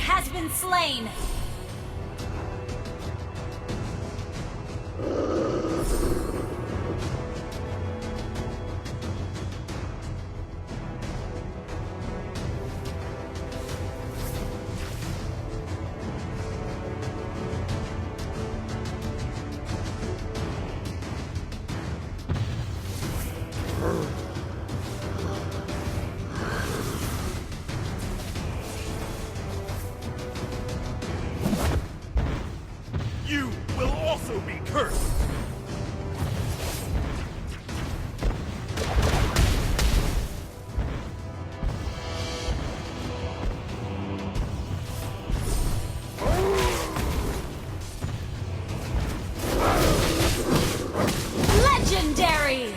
has been slain! You will also be cursed! Legendary!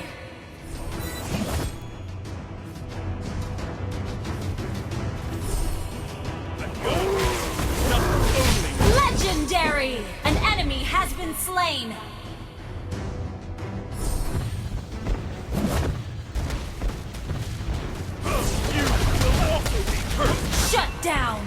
Legendary! An enemy has been slain! You will also be cursed! Shut down!